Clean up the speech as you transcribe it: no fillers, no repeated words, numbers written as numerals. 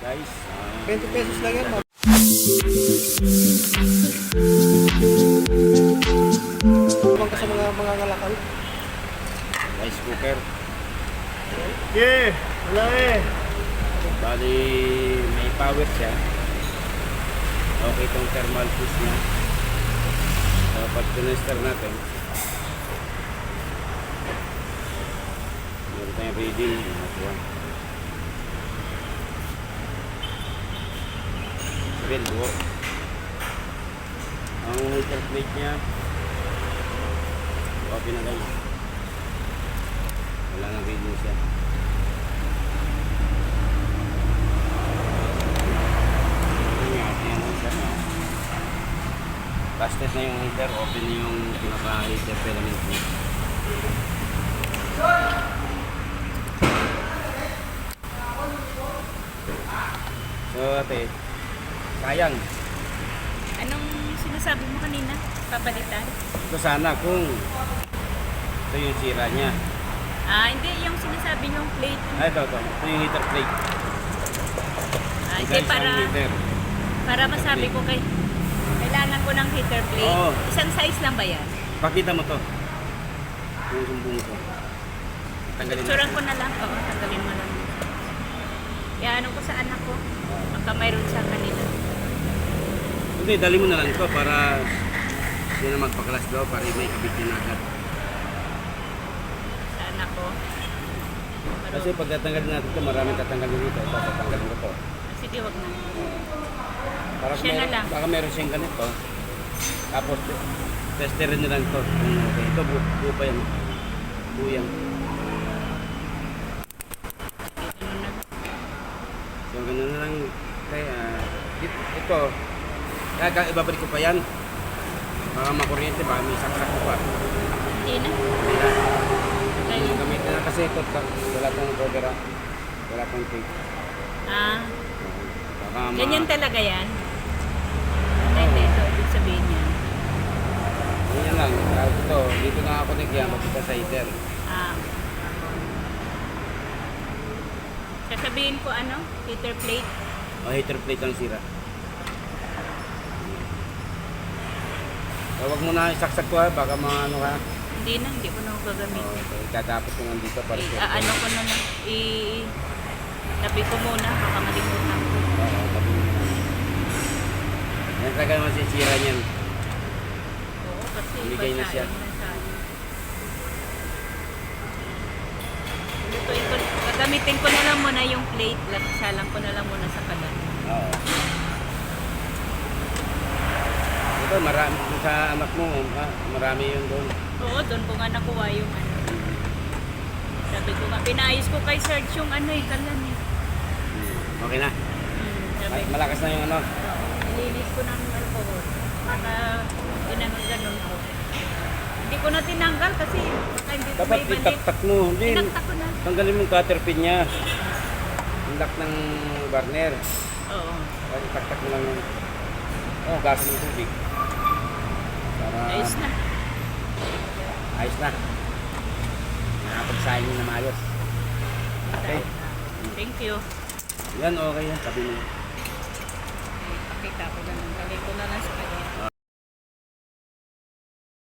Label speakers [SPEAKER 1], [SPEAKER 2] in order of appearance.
[SPEAKER 1] guys.
[SPEAKER 2] 20 pesos lang yan, ma'am. Tumang ka sa mga ngalakal.
[SPEAKER 1] Rice cooker.
[SPEAKER 2] Yeah, wala eh.
[SPEAKER 1] Bali, may power siya. Okay itong thermal fuse niya. So, pag tinester natin, meron tayong reading. Bilbo. Ang heater plate niya, open na guys. Wala nang reading siya. Casted na yung heater, open na yung pinaka-heater filament niya. So ate, sayang.
[SPEAKER 3] Anong sinasabi mo kanina? Papalitan?
[SPEAKER 1] Ito sana kung ito yung sira niya.
[SPEAKER 3] Hindi. Yung sinasabi yung plate.
[SPEAKER 1] Ito. Ito yung heater plate.
[SPEAKER 3] Hindi, para masabi ko kailangan ko ng heater plate.
[SPEAKER 1] Oo.
[SPEAKER 3] Isang size lang ba yan?
[SPEAKER 1] Pakita mo to. Yung sumbong ko. Tanggalin
[SPEAKER 3] Picturean
[SPEAKER 1] natin.
[SPEAKER 3] ko na lang. Oo, tanggalin mo lang. Ano ko sa anak ko. Baka mayroon sa kanila.
[SPEAKER 1] Hindi, dali mo na lang ito para hindi na magpaklas daw para may kabit niya na agad.
[SPEAKER 3] Sa anak ko.
[SPEAKER 1] Kasi pag tatanggalin natin ito, maraming tatanggalin dito. Ito, tatanggalin ko to.
[SPEAKER 3] Sige, wag na.
[SPEAKER 1] Para
[SPEAKER 3] Siya na lang.
[SPEAKER 1] baka meron siyang ganito. Tapos, testerin nyo lang ito. Okay. Ito, buo pa yan. Buo yan.
[SPEAKER 3] Ano na.
[SPEAKER 1] So, ganun na lang. Kaya, ito, ibabalik ko pa yan. Baka makuryente, baka may saksak ko pa.
[SPEAKER 3] Hindi na.
[SPEAKER 1] Hindi na.
[SPEAKER 3] Kaya-
[SPEAKER 1] Yung gamitin na kasi ito, wala pong cover, wala pong tape. Baka
[SPEAKER 3] Ganyan talaga yan. Hindi, ito. Ibig sabihin yan.
[SPEAKER 1] Ganyan lang. Ito, dito na ako nagyan, magpunta sa heater.
[SPEAKER 3] Sasabihin ko heater plate.
[SPEAKER 1] O, heater plate ang sira. So, wag mo na isaksak ko ha, baka maano ka.
[SPEAKER 3] Hindi ko na gagamitin.
[SPEAKER 1] Okay, katapos ko nandito para sa
[SPEAKER 3] Ano ko na lang, tabi ko muna, baka malimutan ko.
[SPEAKER 1] Oo, tabi mo na. Yan talaga naman sisira niyan.
[SPEAKER 3] Oo, kasi
[SPEAKER 1] Bigay na siya.
[SPEAKER 3] Lutuin ko, gagamitin ko na lang muna yung plate, salang ko na lang muna sa kalan.
[SPEAKER 1] Oo. Ito, marami sa anak mo, marami yun doon.
[SPEAKER 3] Oo, doon ko nga nakuha yung Sabi ko nga, pinayos ko kay Serge yung kalan eh.
[SPEAKER 1] Okay na.
[SPEAKER 3] Sabi ko,
[SPEAKER 1] Malakas na yung ano.
[SPEAKER 3] nilinis ko ng alcohol. Baka ganun ko. Hindi ko na tinanggal kasi baka hindi ko
[SPEAKER 1] Dapat
[SPEAKER 3] may balik.
[SPEAKER 1] itaktak mo. Hindi,
[SPEAKER 3] Tinaktak ko na.
[SPEAKER 1] tanggalin mo yung cutter pin niya. Yung lock ng burner.
[SPEAKER 3] Oo.
[SPEAKER 1] Itaktak mo lang yun. Oo, gasin yung tubig. Para
[SPEAKER 3] Ayos na.
[SPEAKER 1] ayos na. Nakapagsahin nyo na maayos. Okay.
[SPEAKER 3] Thank you.
[SPEAKER 1] Yan, okay yan. Sabi mo.
[SPEAKER 3] Pakita ko lang. Galing ko na lang sa kanya.